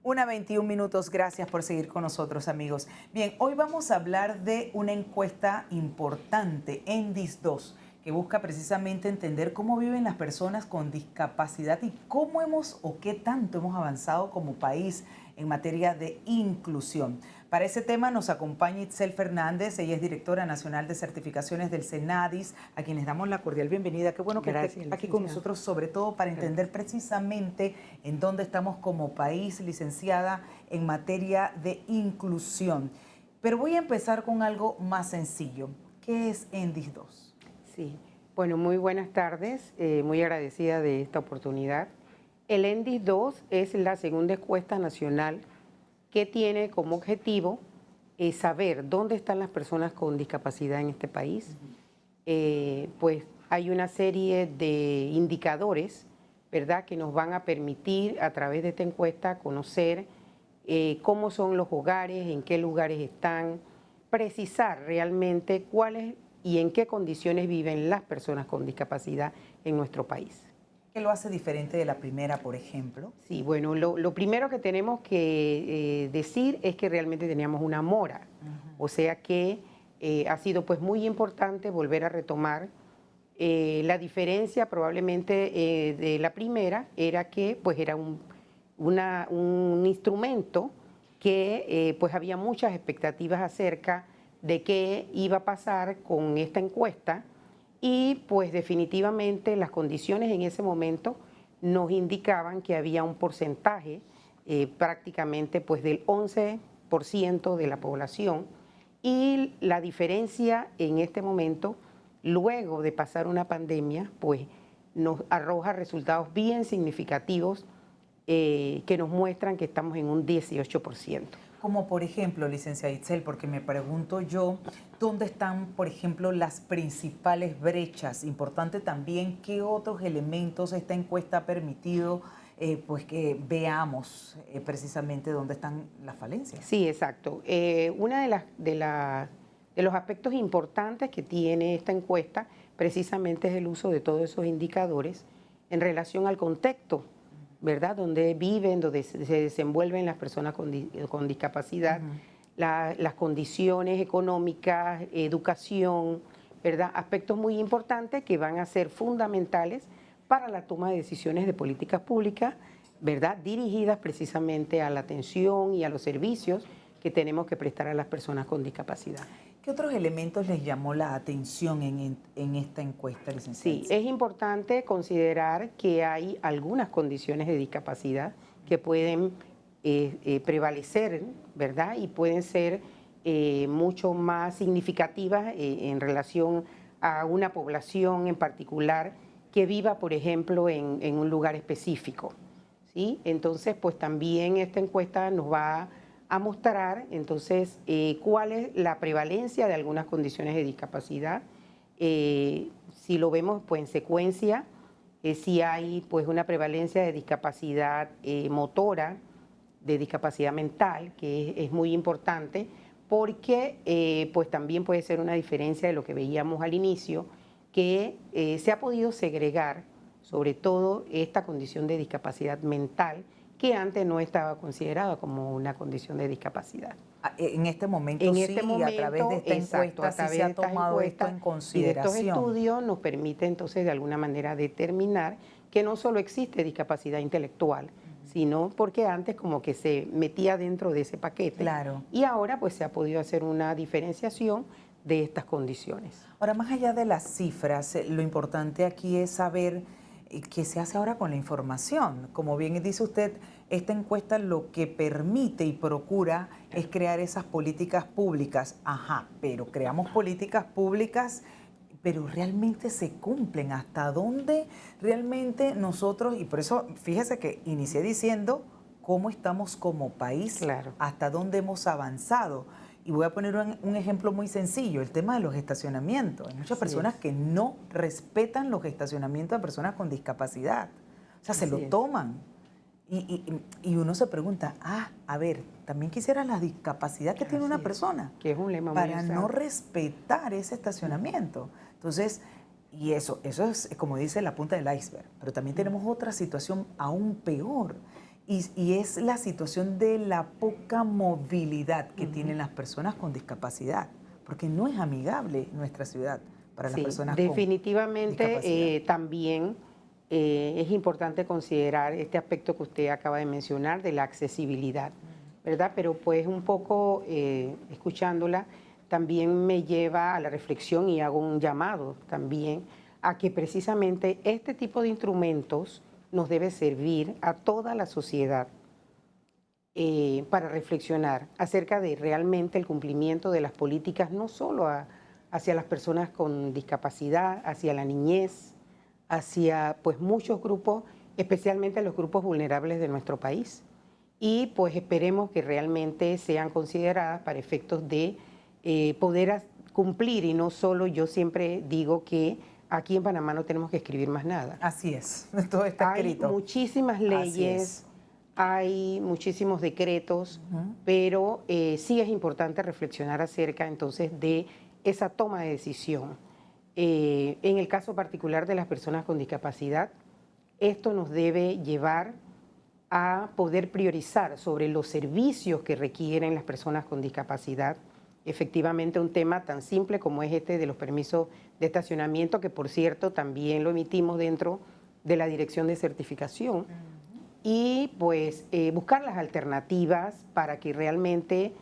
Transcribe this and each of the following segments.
1:21, gracias por seguir con nosotros, amigos. Bien, hoy vamos a hablar de una encuesta importante, ENDIS 2, que busca precisamente entender cómo viven las personas con discapacidad y cómo hemos o qué tanto hemos avanzado como país en materia de inclusión. Para ese tema nos acompaña Itzel Fernández, ella es directora nacional de certificaciones del CENADIS, a quien les damos la cordial bienvenida. Qué bueno que esté aquí con nosotros, sobre todo para entender precisamente en dónde estamos como país, licenciada, en materia de inclusión. Pero voy a empezar con algo más sencillo. ¿Qué es ENDIS 2? Sí, bueno, muy buenas tardes, muy agradecida de esta oportunidad. El ENDIS 2 es la segunda encuesta nacional que tiene como objetivo saber dónde están las personas con discapacidad en este país. Pues hay una serie de indicadores, ¿verdad?, que nos van a permitir a través de esta encuesta conocer cómo son los hogares, en qué lugares están, precisar realmente cuáles y en qué condiciones viven las personas con discapacidad en nuestro país. ¿Qué lo hace diferente de la primera, por ejemplo? Sí, bueno, lo primero que tenemos que decir es que realmente teníamos una mora, o sea que ha sido pues muy importante volver a retomar. La diferencia probablemente de la primera era que pues era un instrumento que pues había muchas expectativas acerca de qué iba a pasar con esta encuesta y pues definitivamente las condiciones en ese momento nos indicaban que había un porcentaje prácticamente pues del 11% de la población y la diferencia en este momento, luego de pasar una pandemia, pues nos arroja resultados bien significativos que nos muestran que estamos en un 18%. Como por ejemplo, licenciada Itzel, porque me pregunto yo, ¿dónde están, por ejemplo, las principales brechas? Importante también, ¿qué otros elementos esta encuesta ha permitido pues que veamos precisamente dónde están las falencias? Sí, exacto. Una de los aspectos importantes que tiene esta encuesta precisamente es el uso de todos esos indicadores en relación al contexto, ¿verdad?, donde viven, donde se desenvuelven las personas con discapacidad, las condiciones económicas, educación, ¿verdad?, aspectos muy importantes que van a ser fundamentales para la toma de decisiones de políticas públicas, ¿verdad?, dirigidas precisamente a la atención y a los servicios que tenemos que prestar a las personas con discapacidad. ¿Qué otros elementos les llamó la atención en esta encuesta, licenciada? Sí, es importante considerar que hay algunas condiciones de discapacidad que pueden prevalecer, ¿verdad?, y pueden ser mucho más significativas en relación a una población en particular que viva, por ejemplo, en un lugar específico, ¿sí? Entonces, pues también esta encuesta nos va a mostrar, entonces, cuál es la prevalencia de algunas condiciones de discapacidad. Si lo vemos pues en secuencia, si hay pues una prevalencia de discapacidad motora, de discapacidad mental, que es muy importante, porque pues también puede ser una diferencia de lo que veíamos al inicio, que se ha podido segregar sobre todo esta condición de discapacidad mental, que antes no estaba considerada como una condición de discapacidad. En este momento En sí, este momento, a través de esta exacto, encuesta a sí través se de ha estas tomado esto encuestas en y de estos consideración. estudios nos permite entonces de alguna manera determinar que no solo existe discapacidad intelectual, sino porque antes como que se metía dentro de ese paquete. Claro. Y ahora pues se ha podido hacer una diferenciación de estas condiciones. Ahora, más allá de las cifras, lo importante aquí es saber qué se hace ahora con la información. Como bien dice usted, esta encuesta lo que permite y procura es crear esas políticas públicas. Ajá, pero creamos políticas públicas, pero realmente se cumplen. ¿Hasta dónde realmente nosotros? Y por eso, fíjese que inicié diciendo cómo estamos como país, Claro. hasta dónde hemos avanzado. Y voy a poner un ejemplo muy sencillo, el tema de los estacionamientos. Hay muchas personas que no respetan los estacionamientos de personas con discapacidad. O sea, se lo toman. Y uno se pregunta, a ver, también quisiera la discapacidad que tiene una persona, que es un lema para muy no respetar ese estacionamiento. Entonces, y eso es como dice la punta del iceberg. Pero también tenemos otra situación aún peor, y es la situación de la poca movilidad que tienen las personas con discapacidad, porque no es amigable nuestra ciudad para las Sí, personas con definitivamente discapacidad. también es importante considerar este aspecto que usted acaba de mencionar de la accesibilidad, ¿verdad? Pero pues un poco escuchándola también me lleva a la reflexión y hago un llamado también a que precisamente este tipo de instrumentos nos debe servir a toda la sociedad para reflexionar acerca de realmente el cumplimiento de las políticas, no solo hacia las personas con discapacidad, hacia la niñez, hacia pues muchos grupos, especialmente los grupos vulnerables de nuestro país. Y pues esperemos que realmente sean consideradas para efectos de poder cumplir, y no solo, yo siempre digo que aquí en Panamá no tenemos que escribir más nada. Así es, todo está Hay escrito. muchísimas Así leyes, es. hay muchísimos decretos, pero sí es importante reflexionar acerca entonces de esa toma de decisión. En el caso particular de las personas con discapacidad, esto nos debe llevar a poder priorizar sobre los servicios que requieren las personas con discapacidad. Efectivamente, un tema tan simple como es este de los permisos de estacionamiento, que por cierto también lo emitimos dentro de la Dirección de Certificación, y pues buscar las alternativas para que realmente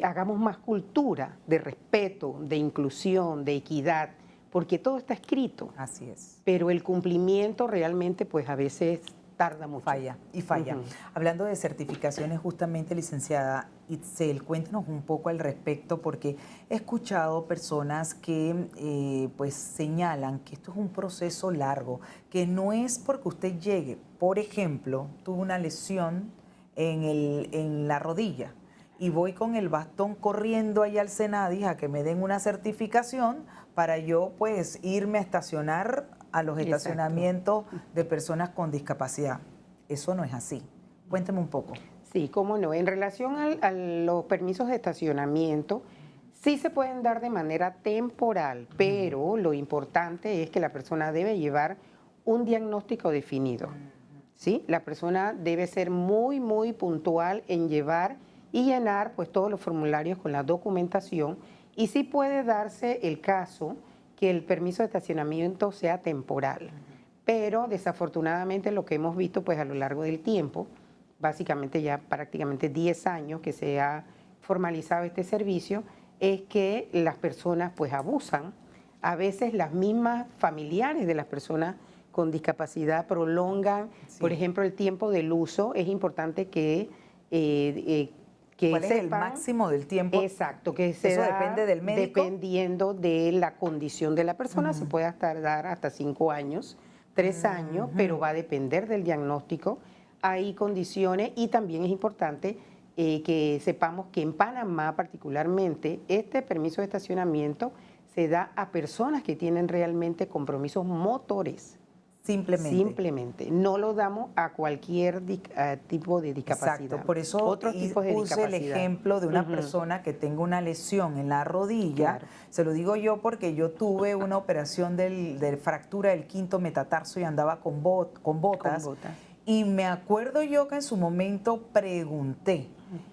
hagamos más cultura de respeto, de inclusión, de equidad, porque todo está escrito, Así es. pero el cumplimiento realmente pues a veces tarda mucho. Falla y falla. Hablando de certificaciones, justamente, licenciada Itzel, cuéntenos un poco al respecto, porque he escuchado personas que pues señalan que esto es un proceso largo, que no es porque usted llegue, por ejemplo, tuvo una lesión en la rodilla y voy con el bastón corriendo allá al Senadis a que me den una certificación para yo pues irme a estacionar a los estacionamientos de personas con discapacidad. Eso no es así. Cuénteme un poco. Sí, cómo no. En relación a los permisos de estacionamiento, sí se pueden dar de manera temporal, pero lo importante es que la persona debe llevar un diagnóstico definido. ¿Sí? La persona debe ser muy, muy puntual en llevar y llenar pues todos los formularios con la documentación, y sí puede darse el caso que el permiso de estacionamiento sea temporal, pero desafortunadamente lo que hemos visto pues a lo largo del tiempo, básicamente ya prácticamente 10 años que se ha formalizado este servicio, es que las personas pues abusan. A veces las mismas familiares de las personas con discapacidad prolongan, por ejemplo, el tiempo del uso. Es importante que ¿Cuál es el sepan máximo del tiempo? exacto, que se ¿Eso da depende del médico? dependiendo de la condición de la persona. Se puede tardar hasta 5 años, 3 años, pero va a depender del diagnóstico. Hay condiciones, y también es importante que sepamos que en Panamá particularmente este permiso de estacionamiento se da a personas que tienen realmente compromisos motores. Simplemente. Simplemente. No lo damos a cualquier tipo de discapacidad. Exacto, por eso Otros tipos de puse el discapacidad. ejemplo de una persona que tenga una lesión en la rodilla. Claro. Se lo digo yo porque yo tuve una operación de fractura del quinto metatarso y andaba con botas. Con botas. Y me acuerdo yo que en su momento pregunté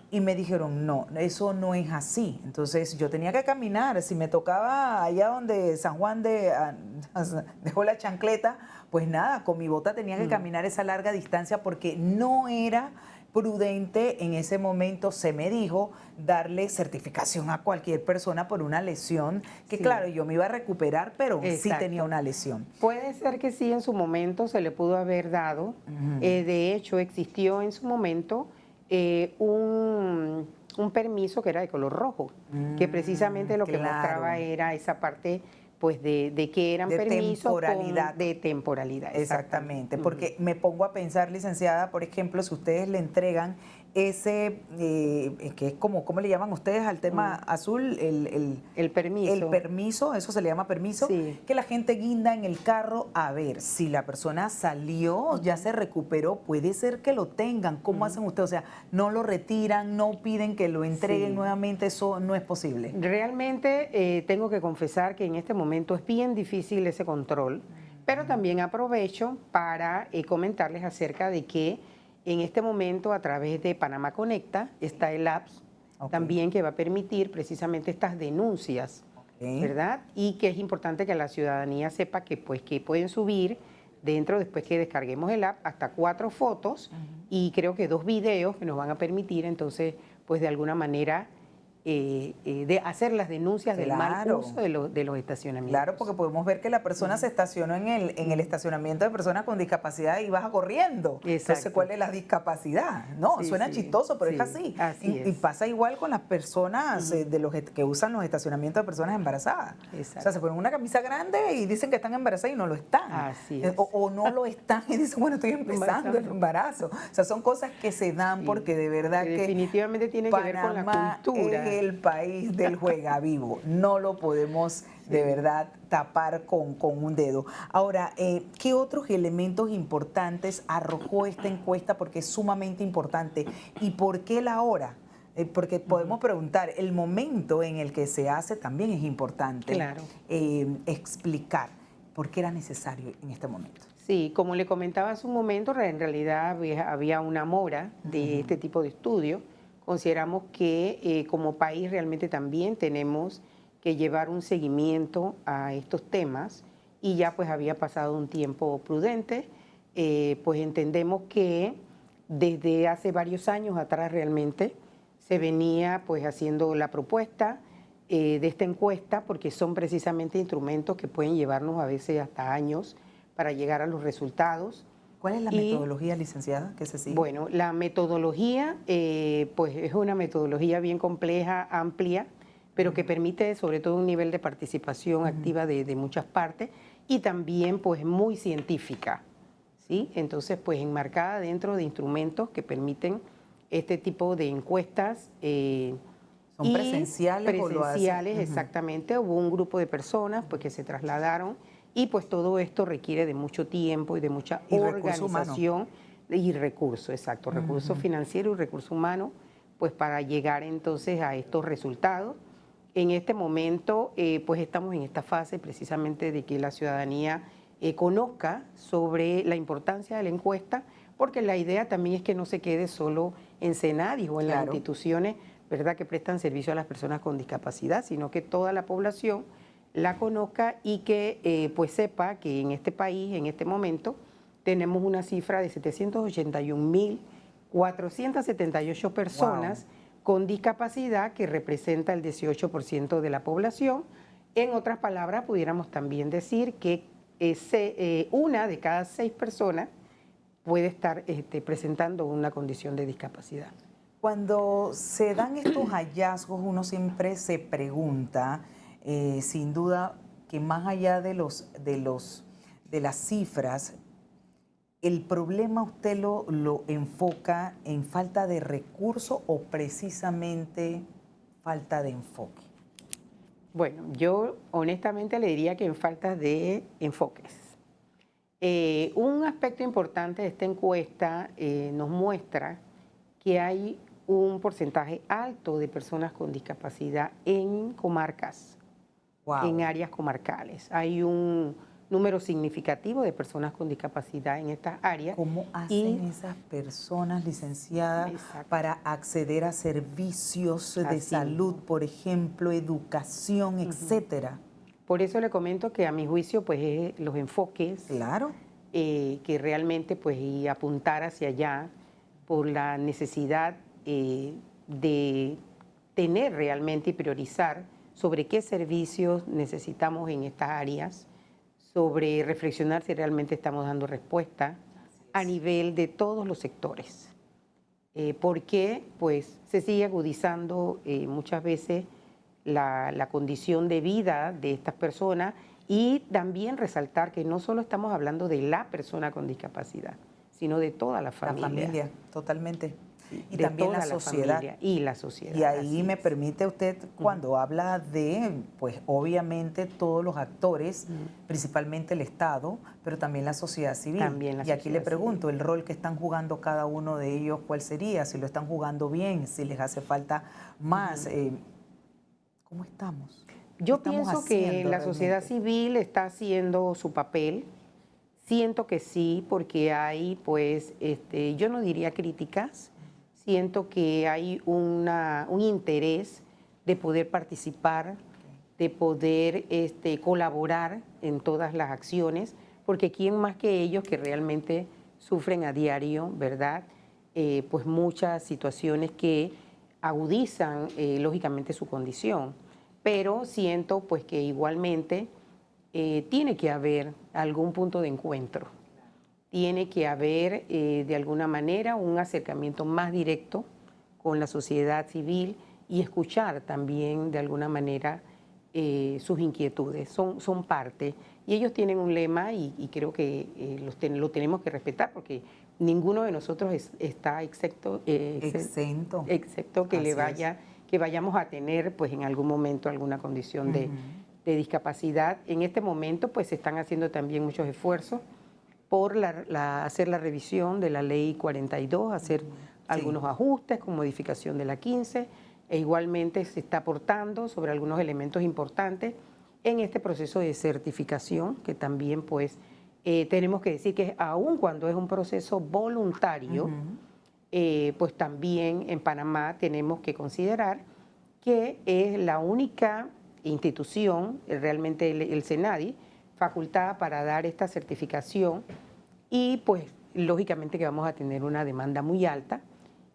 y me dijeron, no, eso no es así. Entonces yo tenía que caminar. Si me tocaba allá donde San Juan dejó la chancleta, pues nada, con mi bota tenía que caminar esa larga distancia porque no era prudente en ese momento, se me dijo, darle certificación a cualquier persona por una lesión que claro, yo me iba a recuperar, pero sí tenía una lesión. Puede ser que sí, en su momento se le pudo haber dado. De hecho, existió en su momento un permiso que era de color rojo, que precisamente lo que mostraba era esa parte pues de que eran permisos de temporalidad. Exactamente, porque me pongo a pensar, licenciada, por ejemplo, si ustedes le entregan ese, que es como, ¿cómo le llaman ustedes al tema azul? El permiso. El permiso, eso se le llama permiso, que la gente guinda en el carro. A ver, si la persona salió, ya se recuperó, puede ser que lo tengan. ¿Cómo hacen ustedes? O sea, no lo retiran, no piden que lo entreguen nuevamente, eso no es posible. Realmente tengo que confesar que en este momento es bien difícil ese control, pero también aprovecho para comentarles acerca de que En este momento, a través de Panamá Conecta, está el apps también que va a permitir precisamente estas denuncias, ¿verdad? Y que es importante que la ciudadanía sepa que, pues, que pueden subir dentro, después que descarguemos el app, hasta 4 fotos y creo que 2 videos que nos van a permitir, entonces, pues de alguna manera, de hacer las denuncias del mal uso de los estacionamientos. Claro, porque podemos ver que la persona se estacionó en el estacionamiento de personas con discapacidad y baja corriendo. Exacto. Entonces, ¿cuál es la discapacidad? No, Sí, suena sí, chistoso, pero sí, es así. así Y es. pasa igual con las personas de los que usan los estacionamientos de personas embarazadas. Exacto. O sea, se ponen una camisa grande y dicen que están embarazadas y no lo están. Así es. O no lo están y dicen, bueno, estoy empezando el embarazo. O sea, son cosas que se dan porque de verdad que definitivamente tiene que ver con la cultura. Es el país del juega vivo. No lo podemos de verdad tapar con un dedo. Ahora, ¿qué otros elementos importantes arrojó esta encuesta? Porque es sumamente importante. ¿Y por qué la hora? Porque podemos preguntar, el momento en el que se hace también es importante. Claro. Explicar por qué era necesario en este momento. Sí, como le comentaba hace un momento, en realidad había una mora de este tipo de estudio. Consideramos que como país realmente también tenemos que llevar un seguimiento a estos temas y ya pues había pasado un tiempo prudente, pues entendemos que desde hace varios años atrás realmente se venía pues haciendo la propuesta de esta encuesta porque son precisamente instrumentos que pueden llevarnos a veces hasta años para llegar a los resultados. ¿Cuál es la metodología, licenciada, que se sigue? Bueno, la metodología, pues es una metodología bien compleja, amplia, pero que permite sobre todo un nivel de participación activa de muchas partes y también pues muy científica, ¿sí? Entonces pues enmarcada dentro de instrumentos que permiten este tipo de encuestas. ¿Son presenciales o lo hacen? Presenciales, exactamente. Hubo un grupo de personas pues que se trasladaron y pues todo esto requiere de mucho tiempo y de mucha organización y recursos, exacto, recursos financieros y recursos humanos, pues para llegar entonces a estos resultados. En este momento, pues estamos en esta fase precisamente de que la ciudadanía conozca sobre la importancia de la encuesta, porque la idea también es que no se quede solo en Senadis o en las instituciones, ¿verdad?, que prestan servicio a las personas con discapacidad, sino que toda la población la conozca y que pues sepa que en este país, en este momento, tenemos una cifra de 781.478 personas con discapacidad, que representa el 18% de la población. En otras palabras, pudiéramos también decir que una de cada 6 personas puede estar presentando una condición de discapacidad. Cuando se dan estos hallazgos, uno siempre se pregunta, sin duda, que más allá de las cifras, ¿el problema usted lo enfoca en falta de recursos o precisamente falta de enfoque? Bueno, yo honestamente le diría que en falta de enfoques. Un aspecto importante de esta encuesta nos muestra que hay un porcentaje alto de personas con discapacidad en comarcas, en áreas comarcales. Hay un número significativo de personas con discapacidad en estas áreas. ¿Cómo hacen esas personas, licenciadas, para acceder a servicios de salud, por ejemplo, educación, etcétera? Por eso le comento que a mi juicio, pues los enfoques, que realmente pues y apuntar hacia allá por la necesidad de tener realmente y priorizar sobre qué servicios necesitamos en estas áreas, sobre reflexionar si realmente estamos dando respuesta a nivel de todos los sectores. Porque pues se sigue agudizando muchas veces la condición de vida de estas personas, y también resaltar que no solo estamos hablando de la persona con discapacidad, sino de toda la familia. La familia, totalmente. Y de también toda la sociedad. Y la sociedad. Y ahí me permite usted, cuando habla de, pues obviamente todos los actores, principalmente el Estado, pero también la sociedad civil. Y aquí le pregunto, el rol que están jugando cada uno de ellos, ¿cuál sería? Si lo están jugando bien, si les hace falta más. ¿Cómo estamos? Yo pienso que la sociedad civil está haciendo su papel, Siento que sí, porque hay, pues, yo no diría críticas, siento que hay un interés de poder participar, de poder colaborar en todas las acciones, porque quién más que ellos que realmente sufren a diario, ¿verdad? Pues muchas situaciones que agudizan lógicamente su condición, pero siento pues que igualmente tiene que haber algún punto de encuentro, tiene que haber de alguna manera un acercamiento más directo con la sociedad civil y escuchar también de alguna manera sus inquietudes, son parte. Y ellos tienen un lema y creo que lo tenemos que respetar porque ninguno de nosotros está excepto Exento. que que vayamos a tener pues en algún momento alguna condición de discapacidad. En este momento pues se están haciendo también muchos esfuerzos por hacer la revisión de la ley 42, hacer algunos ajustes con modificación de la 15, e igualmente se está aportando sobre algunos elementos importantes en este proceso de certificación, que también pues tenemos que decir que aun cuando es un proceso voluntario, pues también en Panamá tenemos que considerar que es la única institución, realmente el SENADI, facultada para dar esta certificación y pues lógicamente que vamos a tener una demanda muy alta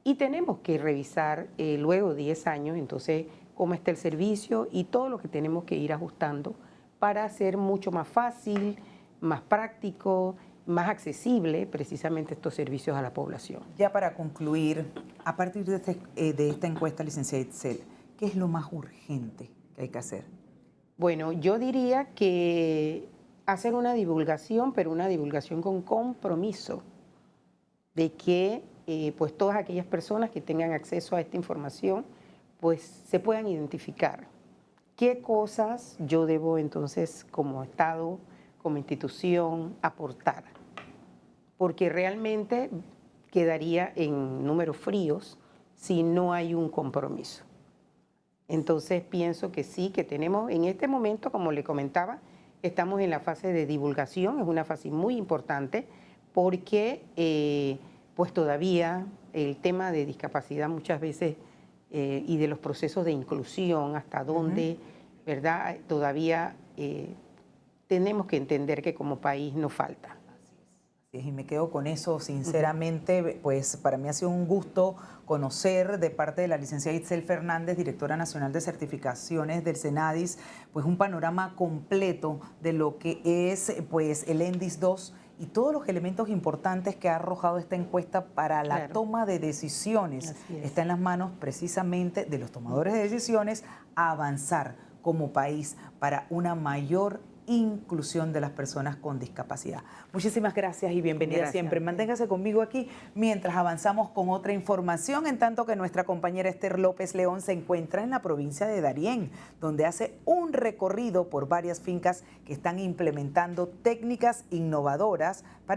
y tenemos que revisar luego de 10 años entonces cómo está el servicio y todo lo que tenemos que ir ajustando para hacer mucho más fácil, más práctico, más accesible precisamente estos servicios a la población. Ya para concluir, a partir de esta encuesta, licenciada Itzel, ¿qué es lo más urgente que hay que hacer? Bueno, yo diría que hacer una divulgación, pero una divulgación con compromiso de que pues todas aquellas personas que tengan acceso a esta información pues se puedan identificar qué cosas yo debo entonces como Estado, como institución aportar, porque realmente quedaría en números fríos si no hay un compromiso. Entonces pienso que sí, que tenemos en este momento, como le comentaba, estamos en la fase de divulgación, es una fase muy importante porque pues todavía el tema de discapacidad muchas veces y de los procesos de inclusión, hasta dónde, ¿verdad? Todavía tenemos que entender que como país nos falta. Y me quedo con eso, sinceramente, pues para mí ha sido un gusto conocer de parte de la licenciada Itzel Fernández, directora nacional de certificaciones del SENADIS, pues un panorama completo de lo que es pues el ENDIS 2 y todos los elementos importantes que ha arrojado esta encuesta para la toma de decisiones. Está en las manos precisamente de los tomadores de decisiones avanzar como país para una mayor inclusión de las personas con discapacidad. Muchísimas gracias y bienvenida siempre. Manténgase conmigo aquí mientras avanzamos con otra información, en tanto que nuestra compañera Esther López León se encuentra en la provincia de Darién, donde hace un recorrido por varias fincas que están implementando técnicas innovadoras para